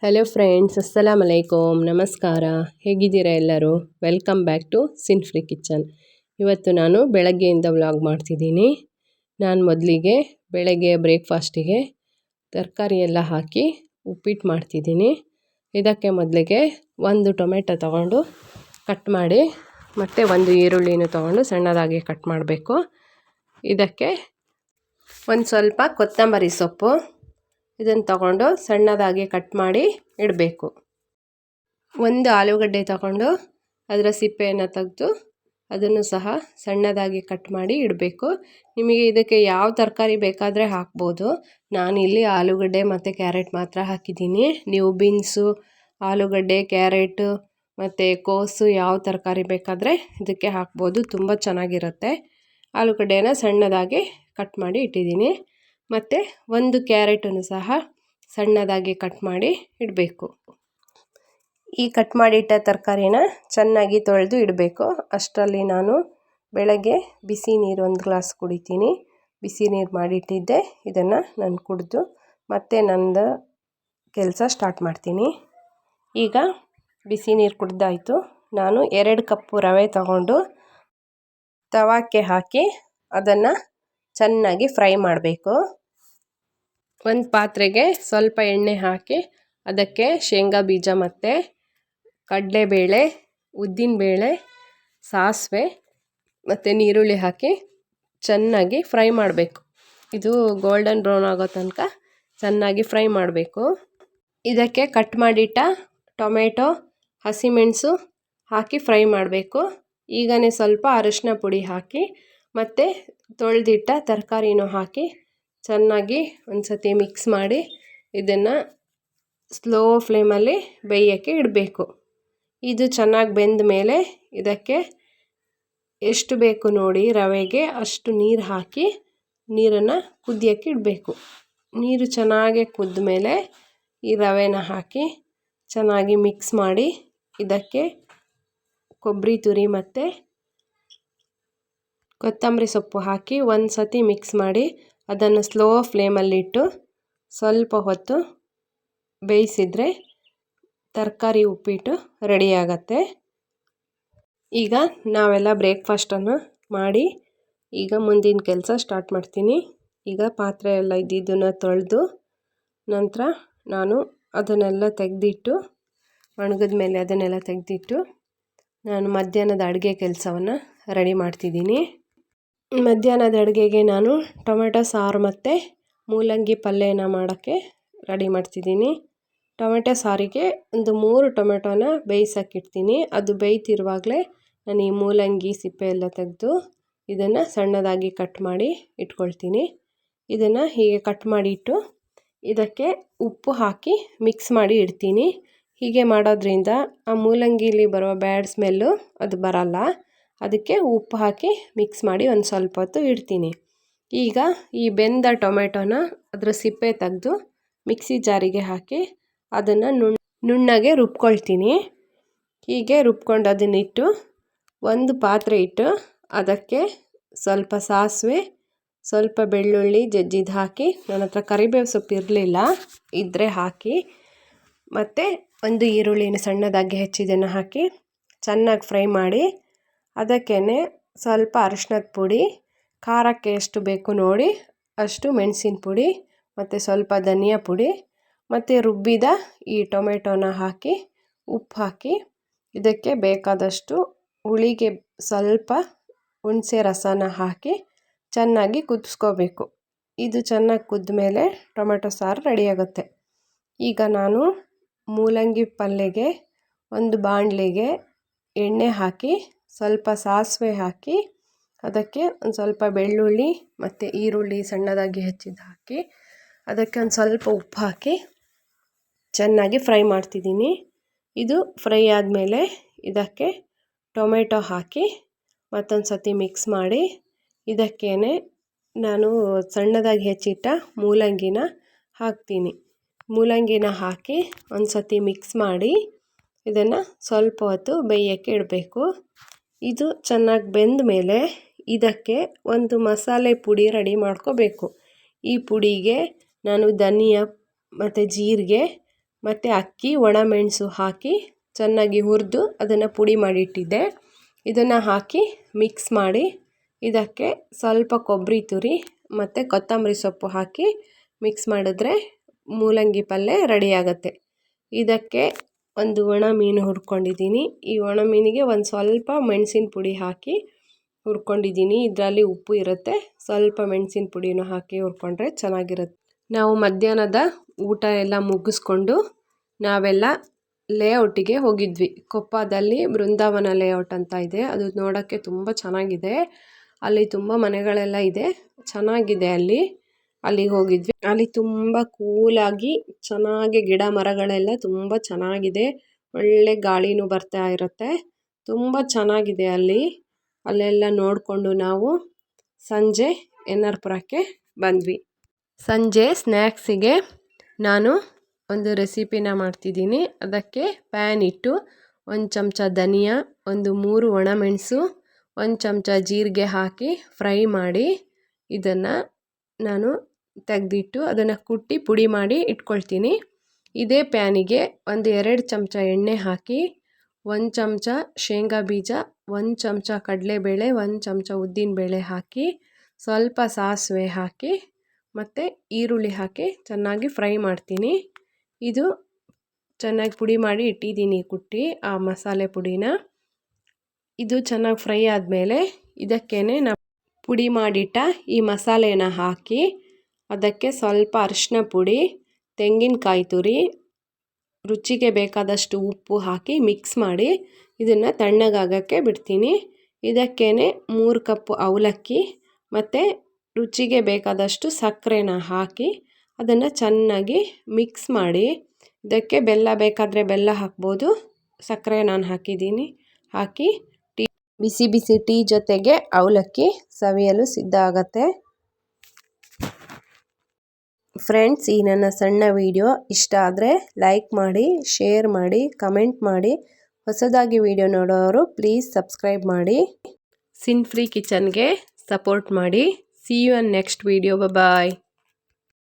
Hello friends, ಅಸ್ಸಲಾಮ್ ಅಲೈಕುಮ್, ನಮಸ್ಕಾರ. ಹೇಗಿದ್ದೀರಾ ಎಲ್ಲರೂ? Welcome back to Sinfri kitchen. ಇವತ್ತು ನಾನು ಬೆಳಗ್ಗೆಯಿಂದ ವ್ಲಾಗ್ ಮಾಡ್ತಿದ್ದೀನಿ. ನಾನು ಮೊದಲಿಗೆ ಬೆಳಗ್ಗೆ ಬ್ರೇಕ್ಫಾಸ್ಟಿಗೆ ತರಕಾರಿ ಎಲ್ಲ ಹಾಕಿ ಉಪ್ಪಿಟ್ಟು ಮಾಡ್ತಿದ್ದೀನಿ. ಇದಕ್ಕೆ ಮೊದಲಿಗೆ ಒಂದು ಟೊಮೆಟೊ ತೊಗೊಂಡು ಕಟ್ ಮಾಡಿ ಮತ್ತು ಒಂದು ಈರುಳ್ಳಿನೂ ತೊಗೊಂಡು ಸಣ್ಣದಾಗಿ ಕಟ್ ಮಾಡಬೇಕು. ಇದಕ್ಕೆ ಒಂದು ಸ್ವಲ್ಪ ಕೊತ್ತಂಬರಿ ಸೊಪ್ಪು ಇದನ್ನು ತಗೊಂಡು ಸಣ್ಣದಾಗಿ ಕಟ್ ಮಾಡಿ ಇಡಬೇಕು. ಒಂದು ಆಲೂಗಡ್ಡೆ ತಗೊಂಡು ಅದರ ಸಿಪ್ಪೆಯನ್ನು ತೆಗೆದು ಅದನ್ನು ಸಹ ಸಣ್ಣದಾಗಿ ಕಟ್ ಮಾಡಿ ಇಡಬೇಕು. ನಿಮಗೆ ಇದಕ್ಕೆ ಯಾವ ತರಕಾರಿ ಬೇಕಾದರೆ ಹಾಕ್ಬೋದು. ನಾನಿಲ್ಲಿ ಆಲೂಗಡ್ಡೆ ಮತ್ತು ಕ್ಯಾರೆಟ್ ಮಾತ್ರ ಹಾಕಿದ್ದೀನಿ. ನೀವು ಬೀನ್ಸು, ಆಲೂಗಡ್ಡೆ, ಕ್ಯಾರೆಟು ಮತ್ತು ಕೋಸು ಯಾವ ತರಕಾರಿ ಬೇಕಾದರೆ ಇದಕ್ಕೆ ಹಾಕ್ಬೋದು. ತುಂಬ ಚೆನ್ನಾಗಿರುತ್ತೆ. ಆಲೂಗಡ್ಡೆನ ಸಣ್ಣದಾಗಿ ಕಟ್ ಮಾಡಿ ಇಟ್ಟಿದ್ದೀನಿ. ಮತ್ತು ಒಂದು ಕ್ಯಾರೆಟನ್ನು ಸಹ ಸಣ್ಣದಾಗಿ ಕಟ್ ಮಾಡಿ ಇಡಬೇಕು. ಈ ಕಟ್ ಮಾಡಿಟ್ಟ ತರಕಾರಿನ ಚೆನ್ನಾಗಿ ತೊಳೆದು ಇಡಬೇಕು. ಅಷ್ಟರಲ್ಲಿ ನಾನು ಬೆಳಗ್ಗೆ ಬಿಸಿ ನೀರು 1 ಗ್ಲಾಸ್ ಕುಡಿತೀನಿ. ಬಿಸಿ ನೀರು ಮಾಡಿಟ್ಟಿದ್ದೆ. ಇದನ್ನು ನಾನು ಕುಡಿದು ಮತ್ತೆ ನಂದು ಕೆಲಸ ಸ್ಟಾರ್ಟ್ ಮಾಡ್ತೀನಿ. ಈಗ ಬಿಸಿ ನೀರು ಕುಡ್ದಾಯಿತು. ನಾನು 2 ಕಪ್ಪು ರವೆ ತಗೊಂಡು ತವಾಕ್ಕೆ ಹಾಕಿ ಅದನ್ನು ಚೆನ್ನಾಗಿ ಫ್ರೈ ಮಾಡಬೇಕು. ಒಂದು ಪಾತ್ರೆಗೆ ಸ್ವಲ್ಪ ಎಣ್ಣೆ ಹಾಕಿ ಅದಕ್ಕೆ ಶೇಂಗಾ ಬೀಜ ಮತ್ತು ಕಡಲೆಬೇಳೆ, ಉದ್ದಿನಬೇಳೆ, ಸಾಸಿವೆ ಮತ್ತು ನೀರುಳ್ಳಿ ಹಾಕಿ ಚೆನ್ನಾಗಿ ಫ್ರೈ ಮಾಡಬೇಕು. ಇದು ಗೋಲ್ಡನ್ ಬ್ರೌನ್ ಆಗೋ ತನಕ ಚೆನ್ನಾಗಿ ಫ್ರೈ ಮಾಡಬೇಕು. ಇದಕ್ಕೆ ಕಟ್ ಮಾಡಿಟ್ಟ ಟೊಮೆಟೊ, ಹಸಿಮೆಣಸು ಹಾಕಿ ಫ್ರೈ ಮಾಡಬೇಕು. ಈಗಲೇ ಸ್ವಲ್ಪ ಅರಿಶಿನ ಪುಡಿ ಹಾಕಿ ಮತ್ತು ತೊಳೆದಿಟ್ಟ ತರಕಾರಿನೂ ಹಾಕಿ ಚೆನ್ನಾಗಿ ಒಂದು ಸತಿ ಮಿಕ್ಸ್ ಮಾಡಿ ಇದನ್ನು ಸ್ಲೋ ಫ್ಲೇಮಲ್ಲಿ ಬೇಯೋಕ್ಕೆ ಇಡಬೇಕು. ಇದು ಚೆನ್ನಾಗಿ ಬೆಂದ ಮೇಲೆ ಇದಕ್ಕೆ ಎಷ್ಟು ಬೇಕು ನೋಡಿ ರವೆಗೆ ಅಷ್ಟು ನೀರು ಹಾಕಿ ನೀರನ್ನು ಕುದಿಯೋಕ್ಕೆ ಇಡಬೇಕು. ನೀರು ಚೆನ್ನಾಗಿ ಕುದ್ದ ಮೇಲೆ ಈ ರವೆನ ಹಾಕಿ ಚೆನ್ನಾಗಿ ಮಿಕ್ಸ್ ಮಾಡಿ ಇದಕ್ಕೆ ಕೊಬ್ಬರಿ ತುರಿ ಮತ್ತು ಕೊತ್ತಂಬರಿ ಸೊಪ್ಪು ಹಾಕಿ ಒಂದು ಸತಿ ಮಿಕ್ಸ್ ಮಾಡಿ ಅದನ್ನು ಸ್ಲೋ ಫ್ಲೇಮಲ್ಲಿಟ್ಟು ಸ್ವಲ್ಪ ಹೊತ್ತು ಬೇಯಿಸಿದರೆ ತರಕಾರಿ ಉಪ್ಪಿಟ್ಟು ರೆಡಿಯಾಗತ್ತೆ. ಈಗ ನಾವೆಲ್ಲ ಬ್ರೇಕ್ಫಾಸ್ಟನ್ನು ಮಾಡಿ ಈಗ ಮುಂದಿನ ಕೆಲಸ ಸ್ಟಾರ್ಟ್ ಮಾಡ್ತೀನಿ. ಈಗ ಪಾತ್ರೆ ಎಲ್ಲ ಇದ್ದಿದ್ದನ್ನು ತೊಳೆದು ನಂತರ ನಾನು ಅದನ್ನೆಲ್ಲ ತೆಗೆದಿಟ್ಟು ಒಣಗಿದ ಮೇಲೆ ಅದನ್ನೆಲ್ಲ ತೆಗೆದಿಟ್ಟು ನಾನು ಮಧ್ಯಾಹ್ನದ ಅಡುಗೆ ಕೆಲಸವನ್ನು ರೆಡಿ ಮಾಡ್ತಿದ್ದೀನಿ. ಮಧ್ಯಾಹ್ನದ ಅಡುಗೆಗೆ ನಾನು ಟೊಮೆಟೊ ಸಾರು ಮತ್ತು ಮೂಲಂಗಿ ಪಲ್ಯನ ಮಾಡೋಕ್ಕೆ ರೆಡಿ ಮಾಡ್ತಿದ್ದೀನಿ. ಟೊಮೆಟೊ ಸಾರಿಗೆ ಒಂದು 3 ಟೊಮೆಟೊನ ಬೇಯಿಸೋಕ್ಕಿಡ್ತೀನಿ. ಅದು ಬೇಯ್ತಿರುವಾಗಲೇ ನಾನು ಈ ಮೂಲಂಗಿ ಸಿಪ್ಪೆ ಎಲ್ಲ ತೆಗೆದು ಇದನ್ನು ಸಣ್ಣದಾಗಿ ಕಟ್ ಮಾಡಿ ಇಟ್ಕೊಳ್ತೀನಿ. ಇದನ್ನು ಹೀಗೆ ಕಟ್ ಮಾಡಿಟ್ಟು ಇದಕ್ಕೆ ಉಪ್ಪು ಹಾಕಿ ಮಿಕ್ಸ್ ಮಾಡಿ ಇಡ್ತೀನಿ. ಹೀಗೆ ಮಾಡೋದ್ರಿಂದ ಆ ಮೂಲಂಗಿಲಿ ಬರೋ ಬ್ಯಾಡ್ ಸ್ಮೆಲ್ಲು ಅದು ಬರಲ್ಲ. ಅದಕ್ಕೆ ಉಪ್ಪು ಹಾಕಿ ಮಿಕ್ಸ್ ಮಾಡಿ ಒಂದು ಸ್ವಲ್ಪ ಹೊತ್ತು ಇಡ್ತೀನಿ. ಈಗ ಈ ಬೆಂದ ಟೊಮೆಟೊನ ಅದರ ಸಿಪ್ಪೆ ತೆಗೆದು ಮಿಕ್ಸಿ ಜಾರಿಗೆ ಹಾಕಿ ಅದನ್ನು ನುಣ್ಣಗೆ ರುಬ್ಕೊಳ್ತೀನಿ. ಹೀಗೆ ರುಬ್ಕೊಂಡು ಅದನ್ನಿಟ್ಟು ಒಂದು ಪಾತ್ರೆ ಇಟ್ಟು ಅದಕ್ಕೆ ಸ್ವಲ್ಪ ಸಾಸಿವೆ, ಸ್ವಲ್ಪ ಬೆಳ್ಳುಳ್ಳಿ ಜಜ್ಜಿದ್ದು ಹಾಕಿ, ನನ್ನ ಹತ್ರ ಕರಿಬೇವು ಸೊಪ್ಪು ಇರಲಿಲ್ಲ, ಇದ್ದರೆ ಹಾಕಿ, ಮತ್ತು ಒಂದು ಈರುಳ್ಳಿನ ಸಣ್ಣದಾಗಿ ಹೆಚ್ಚಿದ್ದನ್ನು ಹಾಕಿ ಚೆನ್ನಾಗಿ ಫ್ರೈ ಮಾಡಿ ಅದಕ್ಕೇ ಸ್ವಲ್ಪ ಅರಿಶಿನದ ಪುಡಿ, ಖಾರಕ್ಕೆ ಎಷ್ಟು ಬೇಕು ನೋಡಿ ಅಷ್ಟು ಮೆಣಸಿನ ಪುಡಿ ಮತ್ತು ಸ್ವಲ್ಪ ಧನಿಯಾ ಪುಡಿ ಮತ್ತು ರುಬ್ಬಿದ ಈ ಟೊಮೆಟೊನ ಹಾಕಿ ಉಪ್ಪು ಹಾಕಿ ಇದಕ್ಕೆ ಬೇಕಾದಷ್ಟು ಹುಳಿಗೆ ಸ್ವಲ್ಪ ಹುಣಸೆ ರಸನ ಹಾಕಿ ಚೆನ್ನಾಗಿ ಕುದಿಸ್ಕೋಬೇಕು. ಇದು ಚೆನ್ನಾಗಿ ಕುದ್ದ ಮೇಲೆ ಟೊಮೆಟೊ ಸಾರು ರೆಡಿಯಾಗುತ್ತೆ. ಈಗ ನಾನು ಮೂಲಂಗಿ ಪಲ್ಯಗೆ ಒಂದು ಬಾಣಲೆಗೆ ಎಣ್ಣೆ ಹಾಕಿ ಸ್ವಲ್ಪ ಸಾಸಿವೆ ಹಾಕಿ ಅದಕ್ಕೆ ಒಂದು ಸ್ವಲ್ಪ ಬೆಳ್ಳುಳ್ಳಿ ಮತ್ತು ಈರುಳ್ಳಿ ಸಣ್ಣದಾಗಿ ಹೆಚ್ಚಿದ್ದು ಹಾಕಿ ಅದಕ್ಕೆ ಒಂದು ಸ್ವಲ್ಪ ಉಪ್ಪು ಹಾಕಿ ಚೆನ್ನಾಗಿ ಫ್ರೈ ಮಾಡ್ತಿದ್ದೀನಿ. ಇದು ಫ್ರೈ ಆದಮೇಲೆ ಇದಕ್ಕೆ ಟೊಮೆಟೊ ಹಾಕಿ ಮತ್ತೊಂದು ಸತಿ ಮಿಕ್ಸ್ ಮಾಡಿ ಇದಕ್ಕೇ ನಾನು ಸಣ್ಣದಾಗಿ ಹೆಚ್ಚಿಟ್ಟ ಮೂಲಂಗಿನ ಹಾಕ್ತೀನಿ. ಮೂಲಂಗಿನ ಹಾಕಿ ಒಂದು ಸತಿ ಮಿಕ್ಸ್ ಮಾಡಿ ಇದನ್ನು ಸ್ವಲ್ಪ ಹೊತ್ತು ಬೇಯೋಕ್ಕೆ ಇಡಬೇಕು. ಇದು ಚೆನ್ನಾಗಿ ಬೆಂದ ಮೇಲೆ ಇದಕ್ಕೆ ಒಂದು ಮಸಾಲೆ ಪುಡಿ ರೆಡಿ ಮಾಡ್ಕೋಬೇಕು. ಈ ಪುಡಿಗೆ ನಾನು ಧನಿಯಾ ಮತ್ತು ಜೀರಿಗೆ ಮತ್ತು ಅಕ್ಕಿ ಒಣಮೆಣಸು ಹಾಕಿ ಚೆನ್ನಾಗಿ ಹುರಿದು ಅದನ್ನು ಪುಡಿ ಮಾಡಿಟ್ಟಿದ್ದೆ. ಇದನ್ನು ಹಾಕಿ ಮಿಕ್ಸ್ ಮಾಡಿ ಇದಕ್ಕೆ ಸ್ವಲ್ಪ ಕೊಬ್ಬರಿ ತುರಿ ಮತ್ತು ಕೊತ್ತಂಬರಿ ಸೊಪ್ಪು ಹಾಕಿ ಮಿಕ್ಸ್ ಮಾಡಿದ್ರೆ ಮೂಲಂಗಿ ಪಲ್ಯ ರೆಡಿಯಾಗತ್ತೆ. ಇದಕ್ಕೆ ಒಂದು ಒಣ ಮೀನು ಹುರ್ಕೊಂಡಿದ್ದೀನಿ. ಈ ಒಣ ಮೀನಿಗೆ ಒಂದು ಸ್ವಲ್ಪ ಮೆಣಸಿನ ಪುಡಿ ಹಾಕಿ ಹುರ್ಕೊಂಡಿದ್ದೀನಿ. ಇದರಲ್ಲಿ ಉಪ್ಪು ಇರುತ್ತೆ, ಸ್ವಲ್ಪ ಮೆಣಸಿನ ಪುಡಿನೂ ಹಾಕಿ ಹುರ್ಕೊಂಡ್ರೆ ಚೆನ್ನಾಗಿರುತ್ತೆ. ನಾವು ಮಧ್ಯಾಹ್ನದ ಊಟ ಎಲ್ಲ ಮುಗಿಸ್ಕೊಂಡು ನಾವೆಲ್ಲ ಲೇಔಟಿಗೆ ಹೋಗಿದ್ವಿ. ಕೊಪ್ಪದಲ್ಲಿ ಬೃಂದಾವನ ಲೇಔಟ್ ಅಂತ ಇದೆ, ಅದು ನೋಡೋಕ್ಕೆ ತುಂಬ ಚೆನ್ನಾಗಿದೆ. ಅಲ್ಲಿ ತುಂಬ ಮನೆಗಳೆಲ್ಲ ಇದೆ, ಚೆನ್ನಾಗಿದೆ. ಅಲ್ಲಿಗೆ ಹೋಗಿದ್ವಿ. ಅಲ್ಲಿ ತುಂಬ ಕೂಲಾಗಿ ಚೆನ್ನಾಗಿ ಗಿಡ ಮರಗಳೆಲ್ಲ ತುಂಬ ಚೆನ್ನಾಗಿದೆ, ಒಳ್ಳೆ ಗಾಳಿನೂ ಬರ್ತಾ ಇರುತ್ತೆ, ತುಂಬ ಚೆನ್ನಾಗಿದೆ. ಅಲ್ಲೆಲ್ಲ ನೋಡಿಕೊಂಡು ನಾವು ಸಂಜೆ ಎನ್.ಆರ್.ಪುರಕ್ಕೆ ಬಂದ್ವಿ. ಸಂಜೆ ಸ್ನ್ಯಾಕ್ಸಿಗೆ ನಾನು ಒಂದು ರೆಸಿಪಿನ ಮಾಡ್ತಿದ್ದೀನಿ. ಅದಕ್ಕೆ ಪ್ಯಾನ್ ಇಟ್ಟು 1 ಚಮಚ ಧನಿಯಾ, ಒಂದು 3 ಒಣಮೆಣಸು, 1 ಚಮಚ ಜೀರಿಗೆ ಹಾಕಿ ಫ್ರೈ ಮಾಡಿ ಇದನ್ನು ನಾನು ತೆಗೆದಿಟ್ಟು ಅದನ್ನು ಕುಟ್ಟಿ ಪುಡಿ ಮಾಡಿ ಇಟ್ಕೊಳ್ತೀನಿ. ಇದೇ ಪ್ಯಾನಿಗೆ ಒಂದು 2 ಚಮಚ ಎಣ್ಣೆ ಹಾಕಿ 1 ಚಮಚ ಶೇಂಗಾ ಬೀಜ, 1 ಚಮಚ ಕಡಲೆಬೇಳೆ, 1 ಚಮಚ ಉದ್ದಿನಬೇಳೆ ಹಾಕಿ ಸ್ವಲ್ಪ ಸಾಸಿವೆ ಹಾಕಿ ಮತ್ತು ಈರುಳ್ಳಿ ಹಾಕಿ ಚೆನ್ನಾಗಿ ಫ್ರೈ ಮಾಡ್ತೀನಿ. ಇದು ಚೆನ್ನಾಗಿ ಪುಡಿ ಮಾಡಿ ಇಟ್ಟಿದ್ದೀನಿ, ಕುಟ್ಟಿ ಆ ಮಸಾಲೆ ಪುಡಿನ. ಇದು ಚೆನ್ನಾಗಿ ಫ್ರೈ ಆದಮೇಲೆ ಇದಕ್ಕೇನೆ ನಾವು ಪುಡಿ ಮಾಡಿಟ್ಟ ಈ ಮಸಾಲೆನ ಹಾಕಿ ಅದಕ್ಕೆ ಸ್ವಲ್ಪ ಅರಿಶಿನ ಪುಡಿ, ತೆಂಗಿನಕಾಯಿ ತುರಿ, ರುಚಿಗೆ ಬೇಕಾದಷ್ಟು ಉಪ್ಪು ಹಾಕಿ ಮಿಕ್ಸ್ ಮಾಡಿ ಇದನ್ನು ತಣ್ಣಗಾಗೋಕ್ಕೆ ಬಿಡ್ತೀನಿ. ಇದಕ್ಕೇನೆ 3 ಕಪ್ಪು ಅವಲಕ್ಕಿ ಮತ್ತು ರುಚಿಗೆ ಬೇಕಾದಷ್ಟು ಸಕ್ಕರೆನ ಹಾಕಿ ಅದನ್ನು ಚೆನ್ನಾಗಿ ಮಿಕ್ಸ್ ಮಾಡಿ, ಇದಕ್ಕೆ ಬೆಲ್ಲ ಬೇಕಾದರೆ ಬೆಲ್ಲ ಹಾಕ್ಬೋದು, ಸಕ್ಕರೆ ನಾನು ಹಾಕಿದ್ದೀನಿ. ಹಾಕಿ ಬಿಸಿ ಬಿಸಿ ಟೀ ಜೊತೆಗೆ ಅವಲಕ್ಕಿ ಸವಿಯಲು ಸಿದ್ಧ ಆಗತ್ತೆ. ಫ್ರೆಂಡ್ಸ್, ಈ ನನ್ನ ಸಣ್ಣ ವಿಡಿಯೋ ಇಷ್ಟ ಆದರೆ ಲೈಕ್ ಮಾಡಿ, ಶೇರ್ ಮಾಡಿ, ಕಮೆಂಟ್ ಮಾಡಿ. ಹೊಸದಾಗಿ ವಿಡಿಯೋ ನೋಡೋರು ಪ್ಲೀಸ್ ಸಬ್ಸ್ಕ್ರೈಬ್ ಮಾಡಿ. ಸಿನ್ ಫ್ರೀ ಕಿಚನ್ಗೆ ಸಪೋರ್ಟ್ ಮಾಡಿ. See you in next video. Bye.